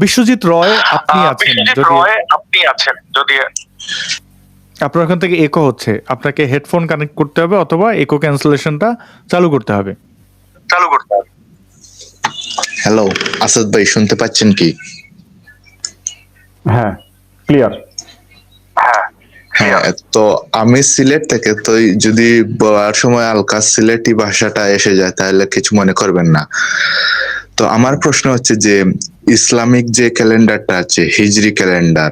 বিশ্বজিৎ রয় আপনি আছেন, যদি আপনার ওখান থেকে একো হচ্ছে, আপনাকে হেডফোন কানেক্ট করতে হবে অথবা একো ক্যান্সেলেশনটা চালু করতে হবে। হ্যালো আসাদ ভাই, শুনতে পাচ্ছেন কি? হ্যাঁ, ক্লিয়ার। হ্যাঁ, তো আমি সিলেট থেকে, তো যদি বলার সময় হালকা সিলেটি ভাষাটা এসে যায় তাহলে কিছু মনে করবেন না। তো আমার প্রশ্ন হচ্ছে যে ইসলামিক যে ক্যালেন্ডারটা আছে, হিজরি ক্যালেন্ডার,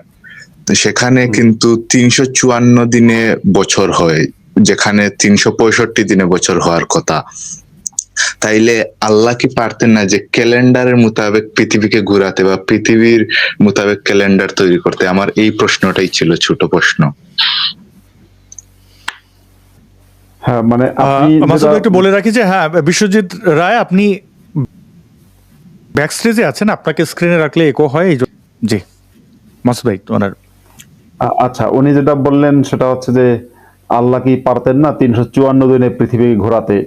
সেখানে কিন্তু 354 দিনে বছর হয়, যেখানে 365 দিনে বছর হওয়ার কথা। তাইলে আল্লাহ কি পারতেন না যে ক্যালেন্ডারের মোতাবেক পৃথিবীকে ঘোরাতে বা পৃথিবীর মোতাবেক ক্যালেন্ডার তৈরি করতে? আমার এই প্রশ্নটাই ছিল, ছোট প্রশ্ন। হ্যাঁ, মানে মাসুদ একটু বলে রাখি যে হ্যাঁ, বিশ্বজিৎ রায় আপনি ব্যাক স্টেজে আছেন, আপনাকে স্ক্রিনে রাখলে একো হয়। জি মাসুদ ভাই ওনার। আচ্ছা, উনি যেটা বললেন সেটা হচ্ছে যে আল্লাহ কি পারতেন না 354 দিনে পৃথিবী ঘোরাতে,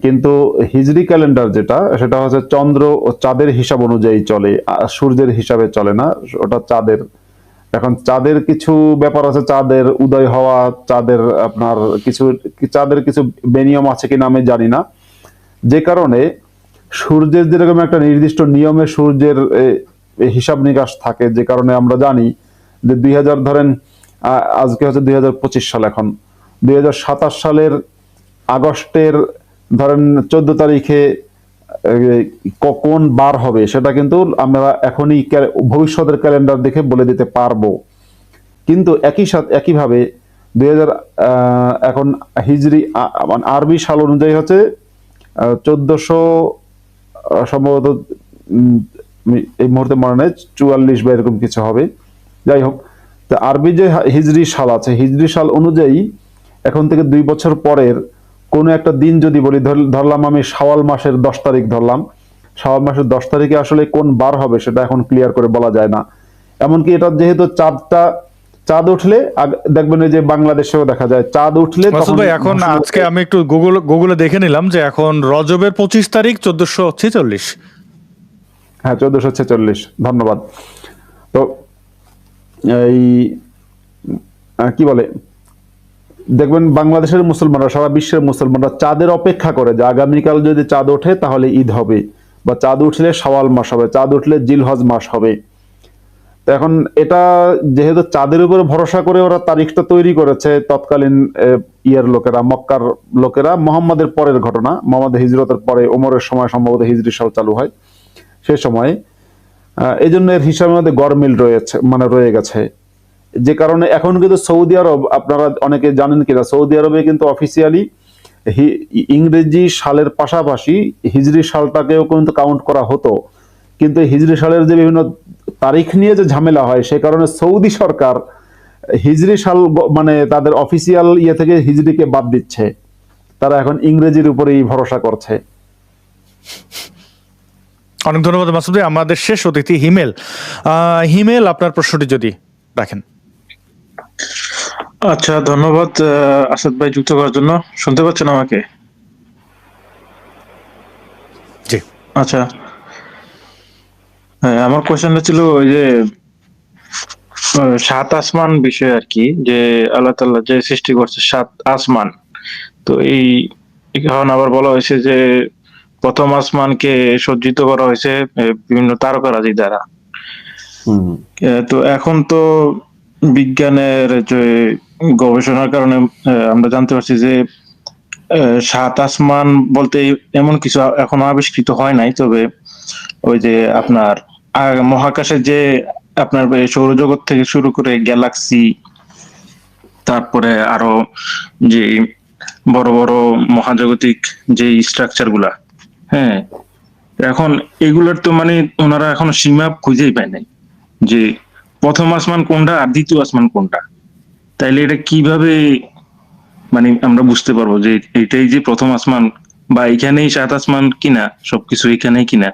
কিন্তু হিজরি ক্যালেন্ডার যেটা, সেটা হচ্ছে চন্দ্র ও চাঁদের হিসাব অনুযায়ী চলে, সূর্যের হিসাবে চলে না, ওটা চাঁদের। এখন চাঁদের কিছু ব্যাপার আছে, চাঁদের উদয় হওয়া, চাঁদের আপনার চাঁদের কিছু বেনিয়ম আছে কিনা আমি জানি না, যে কারণে সূর্যের যেরকম একটা নির্দিষ্ট নিয়মে সূর্যের হিসাব নিকাশ থাকে, যে কারণে আমরা জানি যে 2000 ধরেন, আজকে হচ্ছে 2025 সাল, এখন 2027 সালের আগস্টের ধরেন 14 তারিখে কোন বার হবে সেটা কিন্তু আমরা এখনই ভবিষ্যতের ক্যালেন্ডার দেখে বলে দিতে পারবো। কিন্তু একইভাবে 2000 এখন হিজরি আরবি সাল অনুযায়ী হচ্ছে 1400 সম্ভবত, এই মুহূর্তে মনে নেই, 44 বা এরকম কিছু হবে। যাই হোক, তো আরবি যে হিজরি সাল আছে, হিজরি সাল অনুযায়ী এখন থেকে 2 বছর পরের কোনো একটা দিন যদি বলি, ধরলাম আমি শাওয়াল মাসের 10 তারিখ ধরলাম, শাওয়াল মাসের 10 তারিখে আসলে কোন বার হবে সেটা এখন ক্লিয়ার করে বলা যায় না। এমনকি এটা যেহেতু চাঁদ উঠলে, দেখবেন যে বাংলাদেশেও দেখা যায় চাঁদ উঠলে। এখন আজকে আমি একটু গুগলে দেখে নিলাম যে এখন রজবের 25 তারিখ 1446। হ্যাঁ, 1446, ধন্যবাদ। তো এই কি বলে, দেখবেন বাংলাদেশের মুসলমানরা, সারা বিশ্বের মুসলমানরা চাঁদের অপেক্ষা করে যে আগামীকাল যদি চাঁদ ওঠে তাহলে ঈদ হবে, বা চাঁদ উঠলে শাওয়াল মাস হবে, চাঁদ উঠলে জিলহজ মাস হবে। তো এখন এটা যেহেতু চাঁদের উপরে ভরসা করে ওরা তারিখটা তৈরি করেছে, তৎকালীন ইয়ের লোকেরা, মক্কার লোকেরা, মোহাম্মদের পরের ঘটনা, মোহাম্মদ হিজরতের পরে ওমরের সময় সম্ভবত হিজরি সাল চালু হয়, সে সময় এই জন্য এর হিসাবের মধ্যে গরমিল রয়েছে, মানে রয়ে গেছে। যে কারণে এখন কিন্তু সৌদি আরব, আপনারা অনেকে জানেন কিনা, সৌদি আরবে কিন্তু অফিসিয়ালি ইংরেজি সালের পাশাপাশি হিজরি সালটাকেও কিন্তু কাউন্ট করা হতো, কিন্তু হিজরি সালের যে বিভিন্ন তারিখ নিয়ে যে ঝামেলা হয়, সে কারণে সৌদি সরকার হিজরি সাল মানে তাদের অফিসিয়াল ইয়ে থেকে হিজরিকে বাদ দিচ্ছে, তারা এখন ইংরেজির উপরেই ভরসা করছে। অনেক ধন্যবাদ মাসুদ ভাই। আমাদের শেষ অতিথি হিমেল, আপনার প্রশ্নটি যদি রাখেন। আচ্ছা, ধন্যবাদ আসাদ ভাই যুক্ত করার জন্য। শুনতে পাচ্ছেন আমাকে? জি। আচ্ছা, হ্যাঁ, আমার কোয়েশ্চেনটা ছিল ওই যে 7 আসমান বিষয় আর কি, যে আল্লাহ তাআলা যে সৃষ্টি করছে 7 আসমান। তো এখন আবার বলা হয়েছে যে প্রথম আসমানকে সজ্জিত করা হয়েছে বিভিন্ন তারকারাজি দ্বারা। তো এখন তো বিজ্ঞানের যে গবেষণার কারণে আমরা জানতে পারছি যে 7 আসমান বলতে এমন কিছু এখনো আবিষ্কৃত হয় নাই, তবে ওই যে আপনার মহাকাশে যে আপনার সৌরজগৎ থেকে শুরু করে গ্যালাক্সি, তারপরে আরো যে বড় বড় মহাজাগতিক যে স্ট্রাকচার গুলা, হ্যাঁ, এখন এগুলোর তো মানে ওনারা এখনো সীমা খুঁজেই পায় নাই যে প্রথম আসমান কোনটা আর দ্বিতীয় আসমান কোনটা। তাইলে এটা কিভাবে মানে আমরা বুঝতে পারবো যে এটাই যে প্রথম আসমান, বা এখানেই 7 আসমান কিনা, সবকিছু এখানেই কিনা?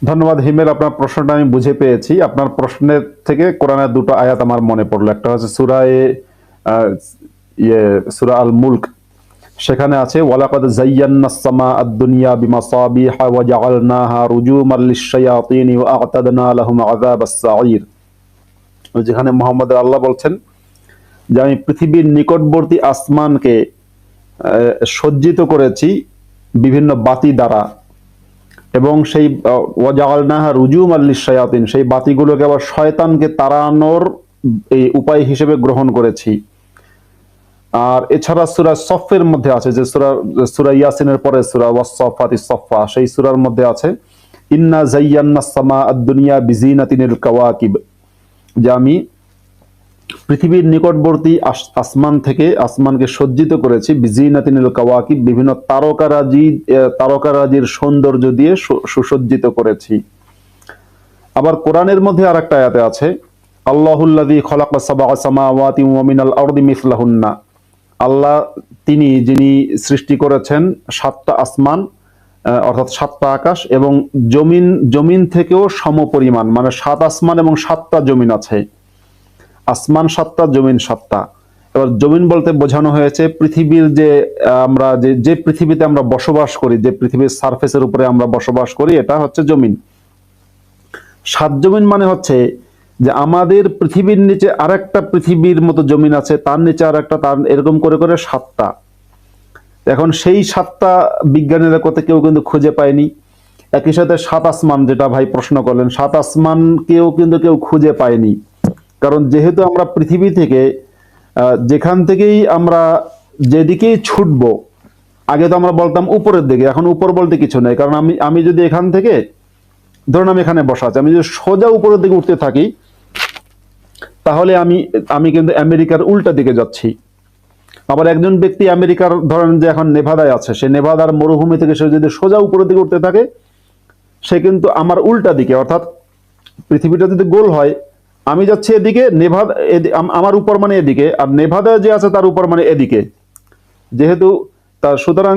ধন্যবাদ হিমেল, আপনার প্রশ্নটা আমি বুঝে পেয়েছি। আপনার প্রশ্নের থেকে কোরআনের দুটো আয়াত আমার মনে পড়লো। একটা হচ্ছে সূরা আল মুলক সেখানে আছে ওয়ালাকাদ যায়্যান্নাস সামা আদ-দুনিয়া বিমাসাবিহা ওয়া জাআলনাহা রুজুমান লিশ-শায়াতিন ওয়া আ'তাদনা লাহুম আযাবাস সাঈর। যেখানে মুহাম্মদ আল্লাহ বলছেন যে আমি পৃথিবীর নিকটবর্তী আসমানকে সজ্জিত করেছি বিভিন্ন বাতি দ্বারা, এবং সেই ওয়া জাআলনাহা রুজুমান লিশ-শায়াতিন, সেই বাতিগুলোকে আবার শয়তানকে তাড়ানোর এই উপায় হিসেবে গ্রহণ করেছি। আর এছাড়া সূরা সফের মধ্যে আছে, যে সূরা ইয়াসিনের পরে সূরা ওয়াস-সাফাতিস সাফা, সেই সূরার মধ্যে আছে ইন্না যায়্যান্নাস সামা আদ-দুনিয়া বিজিনাতিনিল কাওয়াকিব, যে আমি পৃথিবীর নিকটবর্তী আসমানকে সজ্জিত করেছি বিজিনাতিনিল কাওয়াকিব, বিভিন্ন তারকারাজির সৌন্দর্য দিয়ে সুসজ্জিত করেছি। আবার কোরআনের মধ্যে আরেকটা আয়াতে আছে আল্লাহুল্লাযী খালাকা সাবআ সামাওয়াতি ওয়া মিনাল আরদি মিসলাহুন্না, আল্লাহ যিনি সৃষ্টি করেছেন 7টা আসমান, অর্থাৎ 7টা আকাশ, এবং জমিন থেকেও সমপরিমাণ, মানে 7 আসমান এবং 7টা জমিন আছে। আসমান 7টা, জমিন 7টা। এবার জমিন বলতে বোঝানো হয়েছে পৃথিবীর আমরা যে পৃথিবীতে আমরা বসবাস করি, যে পৃথিবীর সারফেসের উপরে আমরা বসবাস করি, এটা হচ্ছে জমিন। 7 জমিন মানে হচ্ছে যে আমাদের পৃথিবীর নিচে আরেকটা পৃথিবীর মতো জমিন আছে, তার নিচে আরেকটা, তার এরকম করে করে 7টা। এখন সেই 7টা বিজ্ঞানীরা কোথাও কেউ কিন্তু খুঁজে পায়নি। একই সাথে 7 আসমান, যেটা ভাই প্রশ্ন করলেন, 7 আসমানকেও কিন্তু কেউ খুঁজে পায়নি। কারণ যেহেতু আমরা পৃথিবী থেকে যেখান থেকেই আমরা যেদিকেই ছুটবো, আগে তো আমরা বলতাম উপরের দিকে, এখন উপর বলতে কিছু নেই। কারণ আমি যদি এখান থেকে, ধরুন আমি এখানে বসা আছি, আমি যদি সোজা উপরের দিকে উঠতে থাকি, তাহলে আমি কিন্তু আমেরিকার উল্টা দিকে যাচ্ছি। আবার একজন ব্যক্তি আমেরিকার, ধরেন যে এখন নেভাদায় আছে, সে নেভাদার মরুভূমি থেকে সে যদি সোজা উপরের দিকে উঠতে থাকে, সে কিন্তু আমার উল্টা দিকে, অর্থাৎ পৃথিবীটা যদি গোল হয়, আমি যাচ্ছি এদিকে, আমার উপর মানে এদিকে, আর নেভাদা যে আছে তার উপর মানে এদিকে। যেহেতু সুতরাং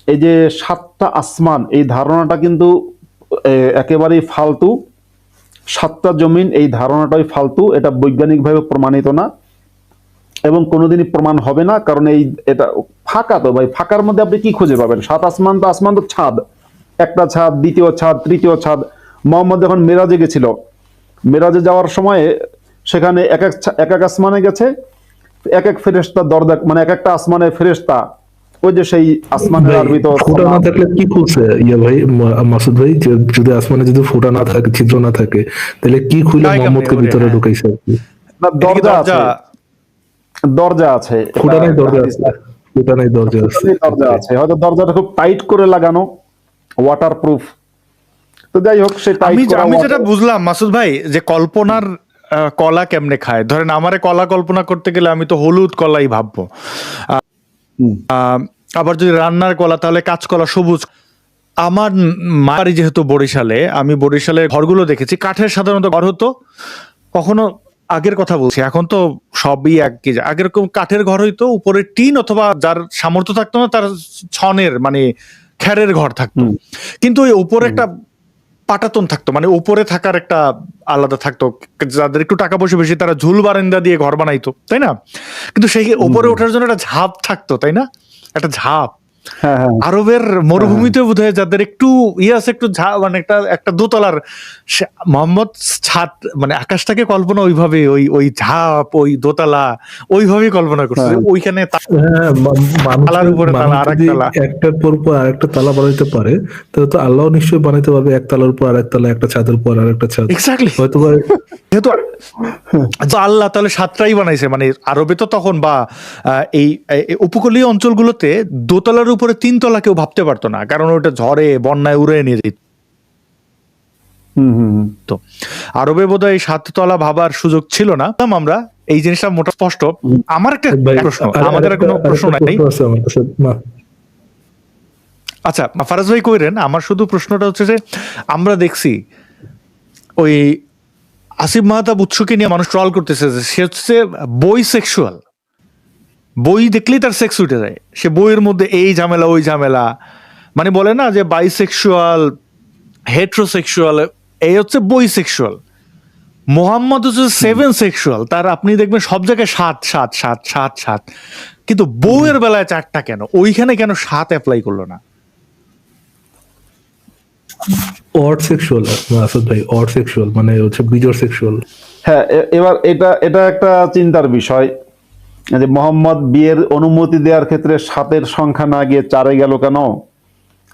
এই যে 7টা আসমান, এই ধারণাটা কিন্তু একেবারেই ফালতু। 7টা জমিন, এই ধারণাটাই ফালতু, এটা বৈজ্ঞানিকভাবে প্রমাণিত না এবং কোনোদিনই প্রমাণ হবে না। কারণ এটা ফাঁকা, তো ভাই ফাঁকার মধ্যে আপনি কি খুঁজে পাবেন? 7 আসমান তো ছাদ, একটা ছাদ, দ্বিতীয় ছাদ, তৃতীয় ছাদ। মোহাম্মদ যখন মেরাজে গেছিল, মেরাজে যাওয়ার সময়ে সেখানে এক এক আসমানে গেছে, এক এক ফেরেশতা দরজা, মানে এক একটা আসমানের ফেরেশতা, ওই যে সেই আসমানের আরবি তো ফুটা না থাকলে কি খুলছে ভাই মাসুদ ভাই, যদি আসমানে যদি ফুটা না থাকে, ছিদ্র না থাকে, তাহলে কি খুলে মোহাম্মদকে ভিতরে ঢুকাইছে? না, দরজা আছে, ফুটা নাই দরজা আছে, ফুটা নাই দরজা আছে, দরজা আছে, হয়তো দরজাটা খুব টাইট করে লাগানো, ওয়াটারপ্রুফ। তো যাই হোক, সে আমি যেটা বুঝলাম মাসুদ ভাই, যে কল্পনার কলা কেমনে খায়। ধরেন আমারে কলা কল্পনা করতে গেলে আমি তো হলুদ কলাই ভাববো, আবার যদি রান্নার কলা তাহলে কাঁচকলা সবুজ। আমার মারি যেহেতু বরিশালে, আমি বরিশালের ঘরগুলো দেখেছি, কাঠের সাধারণত ঘর হতো, কখনো আগের কথা বলছি, এখন তো সবই একই। আগের কাঠের ঘর হইতো, উপরে টিন, অথবা যার সামর্থ্য থাকতো না তার ছনের মানে খ্যারের ঘর থাকতো, কিন্তু ওই উপরে একটা পাটাতন থাকতো, মানে উপরে থাকার একটা আলাদা থাকতো। যাদের একটু টাকা পয়সা বেশি তারা ঝুল বারান্দা দিয়ে ঘর বানাইতো, তাই না? কিন্তু সেই উপরে ওঠার জন্য একটা ঝাঁপ থাকতো, তাই না? একটা ঝাঁপ। আরবের মরুভূমিতে বোধহয় যাদের একটু আছে, একটু মানে একটা দোতলার, মোহাম্মদ ছাদ, মানে আকাশটাকে কল্পনা ওইভাবে, ওই ঝাঁপ, ওই দোতলা, ওইভাবে কল্পনা করছে। ওইখানে তালার উপরে তালা, একটার পর আরেকটা তালা বানাইতে পারে, তাহলে তো আল্লাহ নিশ্চয়ই বানাইতে পারবে এক তালার উপর আরেক তালা, একটা ছাদের উপর আরেকটা ছাদ। এক্স্যাক্টলি, হয়তো যেহেতু আল্লাহ তাহলে 7টাই বানাইছে। মানে আরবে তো তখন, বা এই উপকূলীয় অঞ্চলগুলোতে দোতলার উপরে 3 তলা কেউ ভাবতে পারতো না, কারণ ওটা ঝড়ে বন্যায় উড়ে নিয়ে যেত। তো আরবে বোধহয় 7 তলা ভাবার সুযোগ ছিল না। আমরা এই জিনিসটা মোটা স্পষ্ট। আমার একটা প্রশ্ন, আমাদের কোনো প্রশ্ন নাই। আচ্ছা ফারাজ ভাই কইরেন, আমার শুধু প্রশ্নটা হচ্ছে যে আমরা দেখছি ওই আসিফ মাহতাব উৎসকে নিয়ে মানুষ ট্রল করতেছে যে সে হচ্ছে বই সেক্সুয়াল, বই দেখলেই তার সেক্স উঠে যায়, সে বইয়ের মধ্যে এই ঝামেলা ওই ঝামেলা, মানে বলে না যে বাইসেক্সুয়াল, হেট্রোসেক্সুয়াল, এই হচ্ছে বই সেক্সুয়াল। মোহাম্মদ হচ্ছে 7 সেক্সুয়াল, তার আপনি দেখবেন সব জায়গায় 7 7 7 7 7, কিন্তু বউয়ের বেলায় 4টা কেন? ওইখানে কেন 7 অ্যাপ্লাই করলো না? অড সেক্সুয়াল আসাদ ভাই, অড সেক্সুয়াল মানে হচ্ছে বিজোড় সেক্সুয়াল। হ্যাঁ, এবার এটা একটা চিন্তার বিষয় যে মোহাম্মদ বিয়ের অনুমতি দেওয়ার ক্ষেত্রে 7-এর সংখ্যা না গিয়ে 4-এ গেল কেন?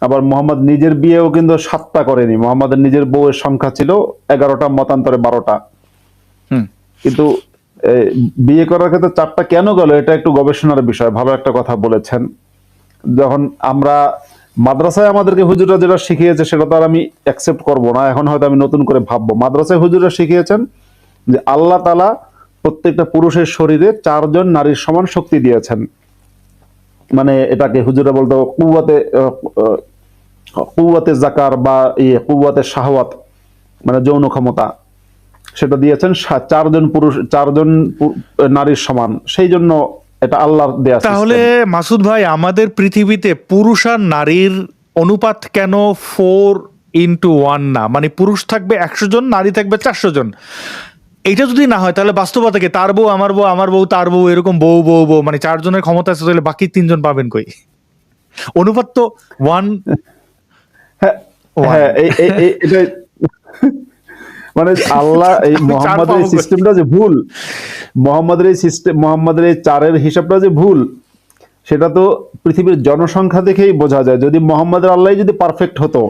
আবার মোহাম্মদ নিজের বিয়েও কিন্তু 7টা করেনি, মোহাম্মদের নিজের বউয়ের সংখ্যা ছিল 11টা, মতান্তরে 12টা। হুম। কিন্তু বিয়ে করার ক্ষেত্রে 4টা কেন গেল, এটা একটু গবেষণার বিষয়। ভালো একটা কথা বলেছেন। যখন আমরা মাদ্রাসায় আমাদেরকে হুজুররা যেটা শিখিয়েছে সেটা তো আর আমি অ্যাকসেপ্ট করব না, এখন হয়তো আমি নতুন করে ভাববো। মাদ্রাসায় হুজুররা শিখিয়েছেন যে আল্লাহ তাআলা প্রত্যেকটা পুরুষের শরীরে 4 জন নারীর সমান শক্তি দিয়েছেন। মানে এটাকে হুজুররা বলতো কুওয়াতে জাকার বা কুওয়াতে শাহওয়াত, মানে যৌন ক্ষমতা, সেটা দিয়েছেন 4 জন পুরুষ, 4 জন নারীর সমান। সেই জন্য এটা আল্লাহর দেয়া তাহলে system। মাসুদ ভাই, আমাদের পৃথিবীতে পুরুষ আর নারীর অনুপাত কেন 4:1 না? মানে পুরুষ থাকবে 100 জন, নারী থাকবে 400 জন। এটা যদি না হয় তাহলে বাস্তবতা কি? তার বউ, আমার বউ, আমার বউ, তার বউ, এরকম বউ বউ বউ, মানে 4 জনের ক্ষমতা আছে, তাহলে বাকি 3 জন পাবেন কই? অনুপাত তো 1 হ্যাঁ, 1। হ্যাঁ, এটাই মানে আল্লাহ এই আমি 4 মোহাম্মদের এই পাবো কই? সিস্টেমটা যে ভুল, মোহাম্মদের এই সিস্টেম, মোহাম্মদের এই 4-এর হিসাবটা যে ভুল, সেটা তো পৃথিবীর জনসংখ্যা দেখেই বোঝা যায়। যদি মোহাম্মদের আল্লাহ যদি পারফেক্ট হতো,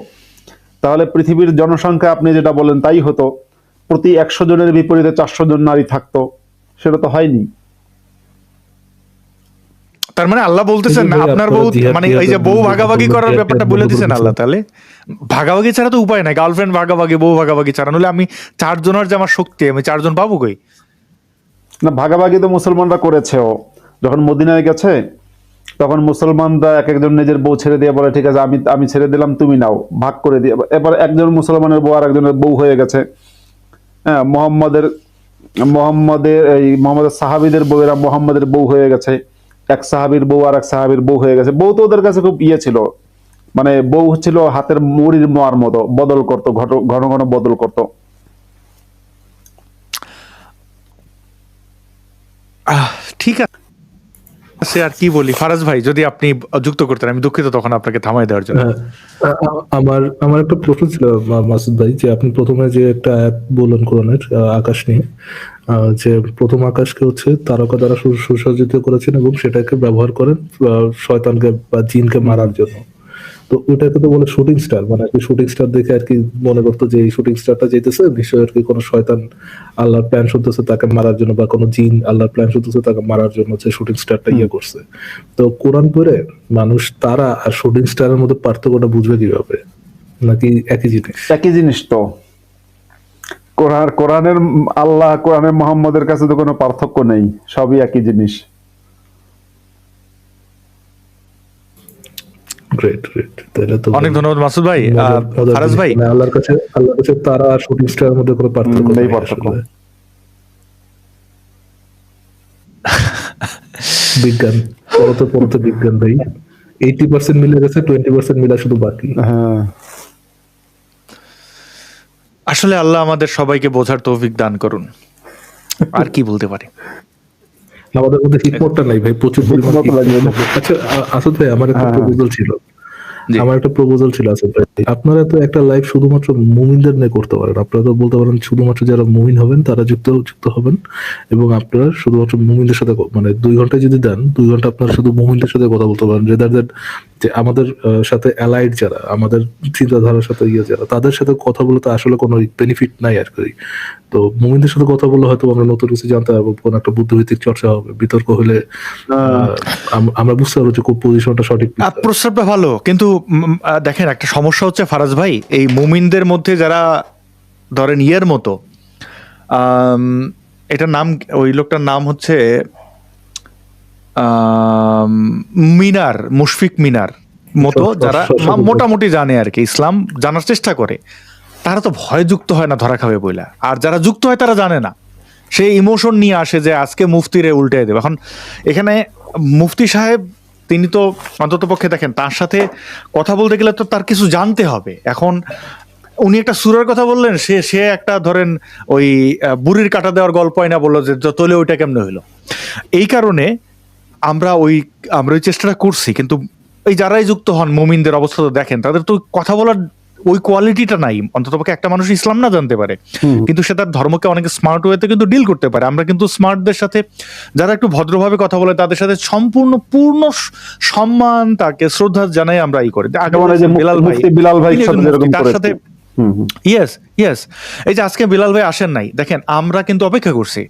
তাহলে পৃথিবীর জনসংখ্যা আপনি যেটা বলেন তাই হতো, প্রতি 100 জনের বিপরীতে 400 জন নারী থাকতো। সেটা তো হয়নি। তার মানে আল্লাহ বলতেছেন না এই যে ভাই আপনার আপনারা বউ, জিহাদ মানে টিহাদ এই যে বউ বন্ধ ভাগাভাগি করবেন, করার জিহাদ ব্যাপারটা টিহাদ বলে বন্ধ দিছেন করবেন। আল্লাহ। তাহলে ভাগাভাগি ছাড়া তো উপায় নাই, গার্লফ্রেন্ড ভাগাভাগি, বউ ভাগাভাগি ছাড়া, নলে আমি 4 জনের যে আমার শক্তি, আমি 4 জন পাবো কই? না, ভাগাভাগি তো মুসলমানরা করেছেও। যখন মদিনায় গেছে তখন মুসলমানরা এক একজন নিজের বউ ছেড়ে দিয়ে বলে, ঠিক আছে আমি ছেড়ে দিলাম, তুমি নাও, ভাগ করে দিয়ে। এবার একজন মুসলমানের বউ আর একজনের বউ হয়ে গেছে। হ্যাঁ, মোহাম্মদের সাহাবীদের বউয়েরা মোহাম্মদের বউ হয়ে গেছে। এক সাহাবীর বউ আর এক সাহাবীর বউ হয়ে গেছে। বউ তো ওদের কাছে খুব ছিল, মানে বউ ছিল হাতের মুড়ির মোয়ার মতো, বদল করতো, ঘন ঘন বদল করতো। ঠিক আছে, আর কি বলি ফারাজ ভাই, যদি আপনি যুক্ত করতেন। আমি দুঃখিত তখন আপনাকে থামাই দেওয়ার জন্য। হ্যাঁ, আমার একটা প্রশ্ন ছিল মাসুদ ভাই, যে আপনি প্রথমে যে একটা আয়াত বললেন কোরআনের আকাশ নিয়ে, যে প্রথম আকাশকে হচ্ছে তারকা দ্বারা সুসজ্জিত করেছেন এবং সেটাকে ব্যবহার করেন শয়তানকে বা জিনকে মারার জন্য। তো ওটাকে তো বলে শুটিং স্টার, মানে আর কি শুটিং স্টার দেখে আর কি মনে করতো যে এই শুটিং স্টারটা যেতেছে নিশ্চয়ই আর কি কোনো শয়তান আল্লাহর প্ল্যান শুনতেছে তাকে মারার জন্য, বা কোনো জিন আল্লাহর প্ল্যান শুনতেছে তাকে মারার জন্য, যে শুটিং স্টারটা ইয়ে করছে। তো কোরআন পড়ে মানুষ তারা আর শুটিং স্টারের মধ্যে পার্থক্যটা বুঝবে কিভাবে? নাকি একই জিনিস? একই জিনিস তো। কোরআনের আল্লাহ, কোরআনের মোহাম্মদের কাছে তো কোনো পার্থক্য নেই, সবই একই জিনিস। গ্রেট গ্রেট, তাহলে তো অনেক ধন্যবাদ মাসুদ ভাই। ফারাজ ভাই, আল্লাহর কাছে তারা আর শুটিং স্টারের মধ্যে কোনো পার্থক্য নেই নেই পার্থক্য। আসলে। বিজ্ঞান পরতে বিজ্ঞান ভাই, 80% মিলে গেছে, 20% মিলা শুধু বাকি। হ্যাঁ, আসলে আল্লাহ আমাদের সবাইকে বোঝার তৌফিক দান করুন। আর কি বলতে পারি? আমাদের মধ্যে হিকমতটা নাই ভাই, প্রচুর পরিমাণ হিকমত লাগবে না। আচ্ছা আসাদ ভাই, আমার একটা হ্যাঁ। প্রপোজাল ছিল। জি। আমার একটা প্রপোজাল ছিল আসাদ ভাই, আপনারা তো একটা লাইভ শুধুমাত্র মুমিনদের নিয়ে করতে পারেন। আপনারা তো বলতে পারেন শুধুমাত্র যারা মুমিন হবেন তারা যুক্ত হবেন, এবং আপনারা শুধুমাত্র মুমিনদের সাথে মানে 2 ঘন্টা যদি দেন, 2 ঘন্টা আপনারা শুধু মুমিনদের সাথে কথা বলতে পারেন, রেদার দ্যান যে আমাদের সাথে অ্যালাইড যারা, আমাদের চিন্তাধারার সাথে যারা, তাদের সাথে কথা বলে তো আসলে কোনো বেনিফিট নাই আর কি। তো মুমিনদের সাথে কথা বললে হয়তো আমরা নতুন কিছু জানতে পারবো, কোনো একটা বুদ্ধিভিত্তিক চর্চা হবে, বিতর্ক হলে আমরা বুঝতে পারবো যে কোন পজিশনটা সঠিক। প্রস্তাবটা ভালো, কিন্তু দেখেন একটা সমস্যা হচ্ছে ফারাজ ভাই, এই মুমিনদের মধ্যে যারা ধরেন ইয়ের মতো, এটার নাম, ওই লোকটার নাম হচ্ছে মিনার, মুশফিক মিনার মতো, যারা মোটামুটি জানে আর কি, ইসলাম জানার চেষ্টা করে, তারা তো ভয় যুক্ত হয় না ধরা খাবে বইলা। আর যারা যুক্ত হয় তারা জানে না, সে ইমোশন নিয়ে আসে যে আজকে মুফতিরে উল্টে দেবে। এখন এখানে মুফতি সাহেব, তিনি তো অন্তত পক্ষে দেখেন তার সাথে কথা বলতে গেলে তো তার কিছু জানতে হবে। এখন উনি একটা সুরার কথা বললেন, সে সে একটা ধরেন ওই বুড়ির কাটা দেওয়ার গল্প না, বললো যে তোলে ওইটা কেমনে হইলো। এই কারণে আমরা ওই চেষ্টাটা করছি, কিন্তু এই যারাই যুক্ত হন মুমিনদের অবস্থা তো দেখেন, তাদের তো কথা বলার ওই কোয়ালিটিটা নাই। অন্ততপক্ষে একটা মানুষ ইসলাম না জানতে পারে, কিন্তু সে তার ধর্মকে অনেক স্মার্ট ওয়েতে কিন্তু ডিল করতে পারে। আমরা কিন্তু স্মার্টদের সাথে, যারা একটু ভদ্রভাবে কথা বলে, তাদের সাথে পূর্ণ সম্মান, তাকে শ্রদ্ধা জানাই আমরা ই করি। যেমন এই যে বিলাল ভাই, মুফতি বিলাল ভাই তিনি একজন সাথে যেরকম মুফতি, তার করেছে। সাথে ইয়েস এই যে আজকে বিলাল ভাই আসেন নাই, দেখেন আমরা কিন্তু অপেক্ষা করছি,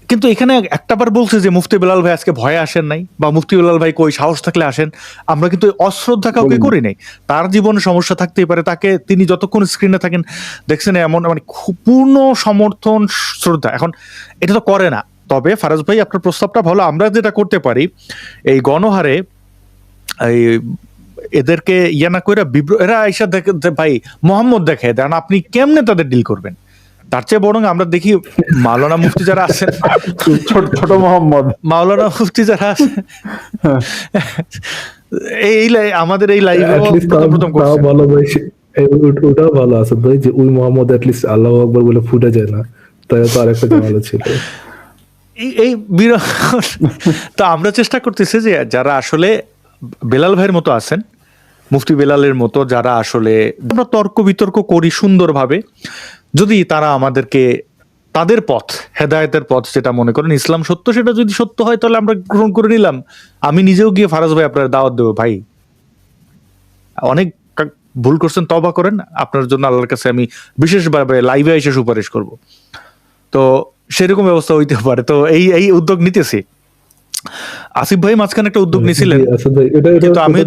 কিন্তু এখানে একটাবার বলছে যে মুফতি বিলাল ভাই আজকে ভয়ে আসেন নাই, বা মুফতি বিলাল ভাই কই সাহস থাকলে আসেন। আমরা কিন্তু অশ্রদ্ধা কাউকে করি নাই। তার জীবনে সমস্যা থাকতেই পারে, তাকে তিনি যতক্ষণ স্ক্রিনে থাকেন দেখছেন এমন মানে পূর্ণ সমর্থন শ্রদ্ধা। এখন এটা তো করে না। তবে ফারাজ ভাই আপনার প্রস্তাবটা ভালো। আমরা যেটা করতে পারি, এই গণহারে এই এদেরকে ইয়া না করে এরা আইসা দেখে ভাই মোহাম্মদ দেখে দেন, আপনি কেমনে তাদের ডিল করবেন। তার চেয়ে বরং আমরা দেখি মাওলানা মুফতি যারা আছেন, ছোট মোহাম্মদ, মাওলানা মুফতি যারা আছেন আমাদের এই লাইভে প্রথম করছেন। ভালো ভাই, ওটাও ভালো আছে ভাই যে ওই মোহাম্মদ অ্যাটলিস্ট আল্লাহ আকবার বলে ফুটে যায় না, তাই তো আরেকটা ঝামেলা ছিল। এই তো আমরা চেষ্টা করতেছি যে যারা আসলে বেলাল ভাইয়ের মতো আছেন, মুফতি বেলালের মতো, যারা আসলে আমরা তর্ক বিতর্ক করি সুন্দরভাবে, যদি তারা আমাদেরকে তাদের পথ, হেদায়েতের পথ যেটা মনে করেন ইসলাম সত্য, সেটা যদি সত্য হয় তাহলে আমরা গ্রহণ করে নিলাম। আমি নিজেও গিয়ে ফারাজ ভাই আপনার দাওয়াত দেবো, ভাই অনেক ভুল করছেন, তওবা করেন, আপনার জন্য আল্লাহর কাছে আমি বিশেষভাবে লাইভে এসে সুপারিশ করব। তো সেরকম ব্যবস্থা হইতে পারে। তো এই উদ্যোগ নিতেছি। আসিফ ভাই মাঝখানে একটা উদ্যোগ নিয়েছিলেন, কিন্তু আমি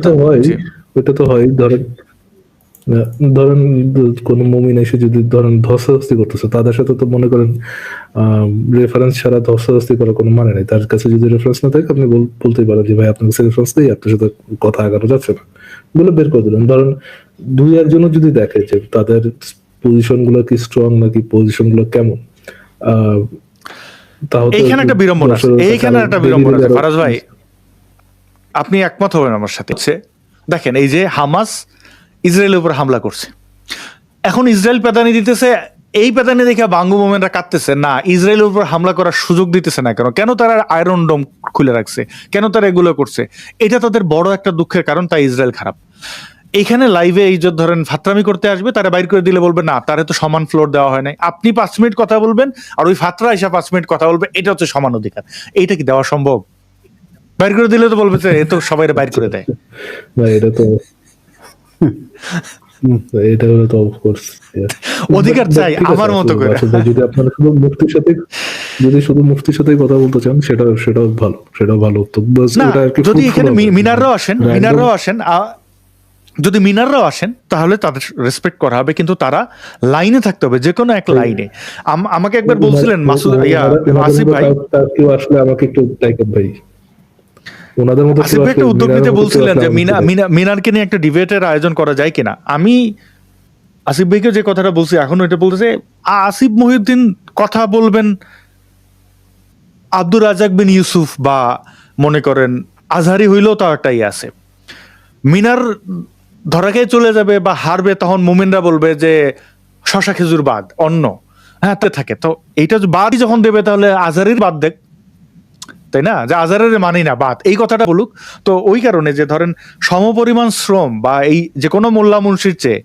ওটা তো হয় ধরেন কোন মুমিন এসে যদি ধরেন ধস্তাধস্তি করতেছে, তাদের সাথে তো মনে করেন রেফারেন্স ছাড়া ধস্তাধস্তি করার কোনো মানে নেই। তার কাছে যদি রেফারেন্স না থাকে, আপনি বলতেই পারেন যে ভাই আপনার কাছে রেফারেন্স নেই, আপনার সাথে কথা আগানো যাচ্ছে না, বলে বের করে দিলেন। ধরেন দুই একজনও যদি দেখে যে তাদের পজিশন গুলো কি স্ট্রং নাকি পজিশন গুলো কেমন, এইখানে একটা বিড়ম্বনা আছে। ফারাজ ভাই আপনি একমত হবেন আমার সাথে। দেখেন এই যে হামাস ইসরায়েলের উপর হামলা করছে, এখন ইসরায়েল পেদানি দিতেছে, এই পেদানি দেখে বাঙ্গু মোমেনরা কাঁদতেছে না, ইসরায়েলের উপর হামলা করার সুযোগ দিতেছে না কেন? কেন তারা আয়রন ডোম খুলে রাখছে? কেন তারা এগুলো করছে? এটা তাদের বড় একটা দুঃখের কারণ, তাই ইসরায়েল খারাপ। এইখানে লাইভে এই যে ধরেন ফাতরামি করতে আসবে, তারা বাইর করে দিলে বলবে না তারে তো সমান ফ্লোর দেওয়া হয় নাই। আপনি 5 মিনিট কথা বলবেন আর ওই ফাতরা এসে 5 মিনিট কথা বলবে, এটা হচ্ছে সমান অধিকার। এইটা কি দেওয়া সম্ভব? বাইর করে দিলে তো বলবে যে এ তো সবাই বাইর করে দেয়। এটা তো অফকোর্স অধিকার চাই আমার মতো করে। যদি আপনারা শুধু মুফতির সাথে কথা বলতে চান, সেটাও ভালো উত্তর। যদি এখানে যদি মিনাররাও আসেন তাহলে তাদের রেসপেক্ট করা হবে, কিন্তু তারা লাইনে থাকতে হবে, যে কোনো এক লাইনে। আমাকে একবার বলছিলেন মাসুদ আসিফ ভাই, আসলে আমাকে একটু ভাই আসিফ ভাই একটা উদ্যোগ নিতে বলছিলেন যে মিনারকে নিয়ে একটা ডিবেটের আয়োজন করা যায় কিনা। আমি আসিফ ভাইকে যে কথাটা বলছি এখন ওইটা বলতেছে, আসিফ মহিউদ্দিন কথা বলবেন আব্দুর রাজাক বিন ইউসুফ বা মনে করেন আজহারি হইলেও তাও একটাই আছে। মিনার ধরা খেয়ে চলে যাবে বা হারবে, তখন মুমিনরা বলবে যে শশা খেজুর বাদ অন্য হাতে থাকে। তো এইটা বাদই যখন দেবে তাহলে আজহারির বাদ দেখ, তাই না? যে আজহারের মানি না বাদ, এই কথাটা বলুক। তো ওই কারণে যে ধরেন সমপরিমাণ শ্রম বা এই যে কোনো মোল্লা মুন্সির চেয়ে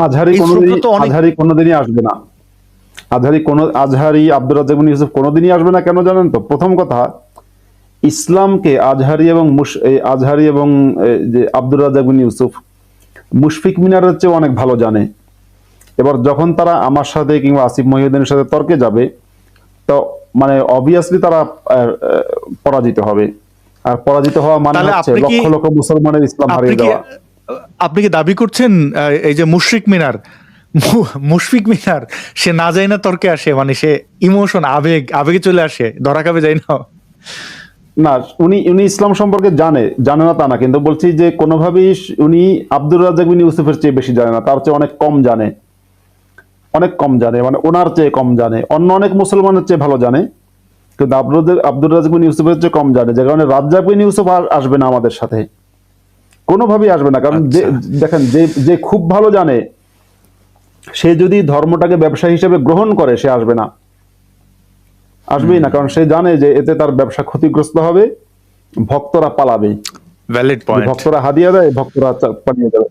আজহারি কোনোদিনই আসবে না। আজহারি আব্দুর রাজ্জাক বিন ইউসুফ কোনোদিনই আসবে না। কেন জানেন তো? প্রথম কথা, ইসলামকে আজহারি এবং যে আব্দুর রাজ্জাক বিন ইউসুফ মুশফিক মিনারের চেয়ে অনেক ভালো জানে। এবার যখন তারা আমার সাথে কিংবা আসিফ মহিউদ্দিনের সাথে তর্কে যাবে, তো মানে অবভিয়াসলি তারা পরাজিত হবে। আর পরাজিত হওয়া মানে হচ্ছে লক্ষ লক্ষ মুসলমানের ইসলাম হারিয়ে দেওয়া। আপনি কি দাবি করছেন এই যে মুশফিক মিনার সে না যায় না তর্কে আসে, মানে সে ইমোশন আবেগে চলে আসে, ধরা খাবে যায় না? না, উনি ইসলাম সম্পর্কে জানে না তা না, কিন্তু বলছি যে কোনোভাবেই উনি আব্দুর রাজ্জাক বিন ইউসুফের চেয়ে বেশি জানে না, তার চেয়ে অনেক কম জানে, মানে ওনার চেয়ে কম জানে। অন্য অনেক মুসলমানের চেয়ে ভালো জানে, কিন্তু আব্দুর রাজ্জাক বিন ইউসুফের চেয়ে কম জানে। যে কারণে রাজ্জাক বিন ইউসুফ আসবে না আমাদের সাথে, কোনোভাবেই আসবে না। কারণ দেখেন যে খুব ভালো জানে সে যদি ধর্মটাকে ব্যবসা হিসেবে গ্রহণ করে, সে আসবে না, আসবেই না, কারণ সে জানে যে এতে তার ব্যবসা ক্ষতিগ্রস্ত হবে, ভক্তরা পালাবে, ভ্যালিড পয়েন্ট। ভক্তরা হাদিয়া দেয়, ভক্তরা পালিয়ে যাবে।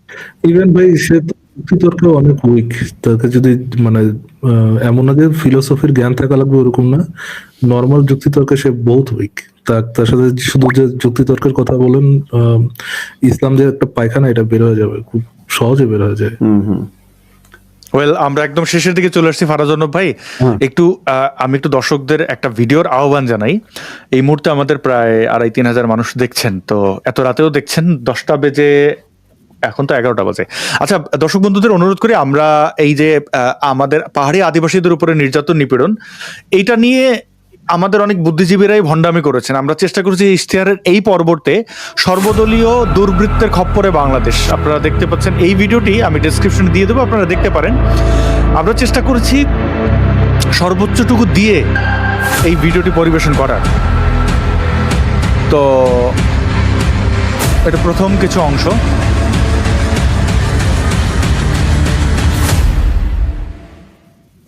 ইভেন ভাই সে যুক্তিতর্কে অনেক উইক, তাকে যদি মানে এমন না যে ফিলোসফির জ্ঞান থাকা লাগবে ওরকম না, নর্মাল যুক্তিতর্কে সে বহুত উইক। তার সাথে শুধু যে যুক্তিতর্কের কথা বলেন, ইসলাম যে একটা পায়খানা, এটা বের হয়ে যাবে, খুব সহজে বের হয়ে যায়। ওয়েল, আমরা একদম শেষের দিকে চলে আসছি ফারাজনব ভাই। একটু আমি একটু দর্শকদের একটা ভিডিওর আহ্বান জানাই। এই মুহূর্তে আমাদের প্রায় 2,500-3,000 মানুষ দেখছেন, তো এত রাতেও দেখছেন, 10টা বেজে, এখন তো 11টা বাজে। আচ্ছা, দর্শক বন্ধুদের অনুরোধ করি, আমরা এই যে আমাদের পাহাড়ি আদিবাসীদের উপরে নির্যাতন নিপীড়ন, এইটা নিয়ে আমাদের অনেক বুদ্ধিজীবীরাই ভণ্ডামি করেছেন। আমরা চেষ্টা করেছি ইশতেহারের এই পর্বতে সর্বদলীয় দুর্বৃত্তের খপ্পরে বাংলাদেশ, আপনারা দেখতে পাচ্ছেন এই ভিডিওটি আমি ডেসক্রিপশনে দিয়ে দেবো, আপনারা দেখতে পারেন। আমরা চেষ্টা করেছি সর্বোচ্চটুকু দিয়ে এই ভিডিওটি পরিবেশন করার। তো এটা প্রথম কিছু অংশ।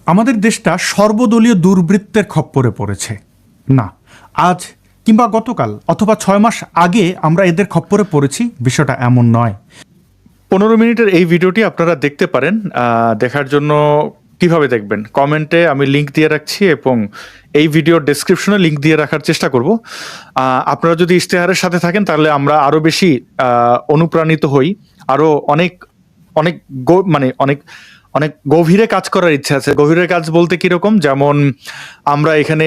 আমাদের দেশটা সর্বদলীয় দুর্বৃত্তের খপ্পরে পড়েছে না, আজ কিংবা গতকাল অথবা 6 মাস আগে আমরা এদের খপ্পরে পড়েছি, বিষয়টা এমন নয়। 15 মিনিটের এই ভিডিওটি আপনারা দেখতে পারেন। দেখার জন্য কিভাবে দেখবেন, কমেন্টে আমি লিংক দিয়ে রাখছি এবং এই ভিডিওর ডেসক্রিপশনে লিংক দিয়ে রাখার চেষ্টা করব। আপনারা যদি ইশতেহারের সাথে থাকেন তাহলে আমরা আরো বেশি অনুপ্রাণিত হই, আরো অনেক অনেক মানে অনেক অনেক গভীরে কাজ করার ইচ্ছা আছে। গভীরে কাজ বলতে কিরকম, যেমন আমরা এখানে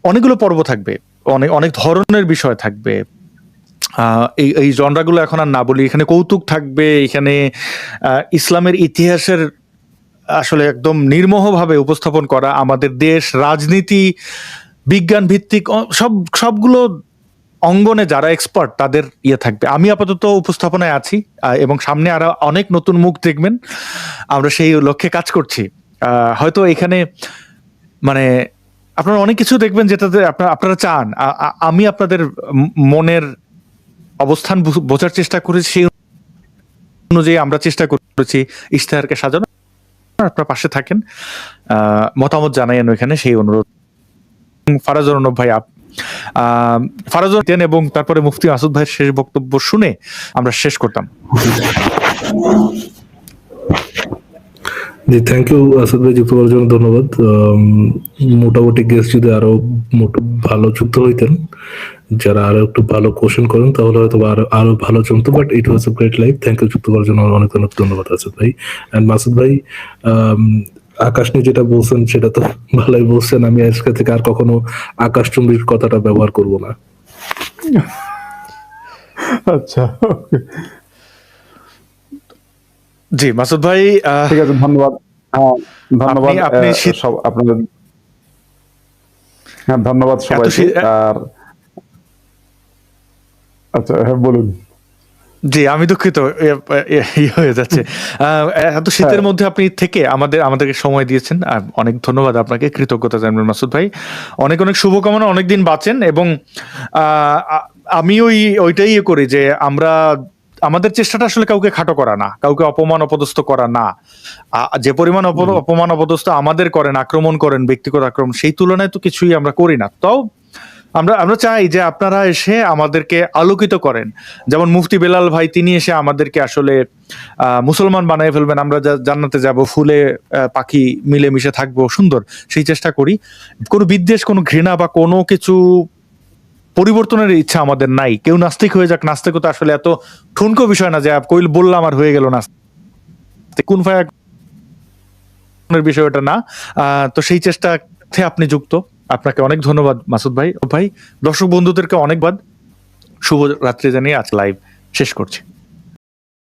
অনেকগুলো পর্ব থাকবে, অনেক অনেক ধরনের বিষয় থাকবে। এই জনরাগুলো এখন আর না বলি, এখানে কৌতুক থাকবে, এখানে ইসলামের ইতিহাসের আসলে একদম নির্মোহভাবে উপস্থাপন করা, আমাদের দেশ, রাজনীতি, বিজ্ঞান ভিত্তিক সবগুলো অঙ্গনে যারা এক্সপার্ট তাদের ইয়ে থাকবে। আমি আপাতত উপস্থাপনায় আছি এবং সামনে আরো অনেক নতুন মুখ দেখবেন, আমরা সেই লক্ষ্যে কাজ করছি। হয়তো এখানে মানে আপনারা অনেক কিছু দেখবেন যেটাতে আপনারা চান। আমি আপনাদের মনের অবস্থান বোঝার চেষ্টা করেছি, সেই অনুযায়ী আমরা চেষ্টা করেছি ইশতেহারকে সাজানো। আপনার পাশে থাকেন, মতামত জানাইন ওইখানে, সেই অনুরোধ। ফারাজনব ভাই, ফারাজুল এবং তারপরে মুফতি মাসুদ ভাইয়ের শেষ বক্তব্য শুনে আমরা শেষ করতাম। জি, থ্যাংক ইউ আসাদ ভাই, যুক্ত করার জন্য ধন্যবাদ। মোটামুটি গেস্ট যদি আরো ভালো যুক্ত হইতেন, যারা আরো একটু ভালো কোশ্চেন করেন, তাহলে হয়তো আরো ভালো জমতো। But it was a great life. Thank you যুক্ত করার জন্য অনেক অনেক ধন্যবাদ আসাদ ভাই। এন্ড মাসুদ ভাই, আকাশ নিয়ে যেটা বলছেন সেটা তো ভালোই বলছেন। আমি আজকে থেকে আর কখনো আকাশচুম্বীর কথাটা ব্যবহার করব না। আচ্ছা, জি মাসুদ ভাই, ঠিক আছে, ধন্যবাদ। ধন্যবাদ আপনাদের। হ্যাঁ, ধন্যবাদ সবাইকে। আর আচ্ছা, হ্যাঁ বলুন। জি, আমি দুঃখিত, হয়ে যাচ্ছে। এত শীতের মধ্যে আপনি থেকে আমাদেরকে সময় দিয়েছেন, অনেক ধন্যবাদ আপনাকে, কৃতজ্ঞতা জানাবেন মাসুদ ভাই। অনেক অনেক শুভকামনা, অনেকদিন বাঁচেন। এবং আমি ওইটাই করি যে আমাদের চেষ্টাটা আসলে কাউকে খাটো করা না, কাউকে অপমান অপদস্থ করা না। যে পরিমাণ অপমান অপদস্থ আমাদের করেন, আক্রমণ করেন, ব্যক্তিগত আক্রমণ, সেই তুলনায় তো কিছুই আমরা করি না। তাও আমরা চাই যে আপনারা এসে আমাদেরকে আলোকিত করেন। যেমন মুফতি বেলাল ভাই, তিনি এসে আমাদেরকে আসলে মুসলমান বানিয়ে ফেলবেন, আমরা জান্নাতে যাব, ফুলে পাখি মিলেমিশে থাকবো, সুন্দর, সেই চেষ্টা করি। কোনো বিদ্বেষ, কোনো ঘৃণা বা কোনো কিছু পরিবর্তনের ইচ্ছা আমাদের নাই। কেউ নাস্তিক হয়ে যাক, নাস্তিকতা আসলে এত ঠুনকো বিষয় না যে কইল বললাম আর হয়ে গেল নাস্তিক, কোন ফায়া বিষয়টা না। তো সেই চেষ্টাতে আপনি যুক্ত, আপনাকে অনেক ধন্যবাদ মাসুদ ভাই। দর্শক বন্ধুদেরকে অনেকবাদ, শুভ রাত্রি জানিয়ে আজ লাইভ শেষ করছি।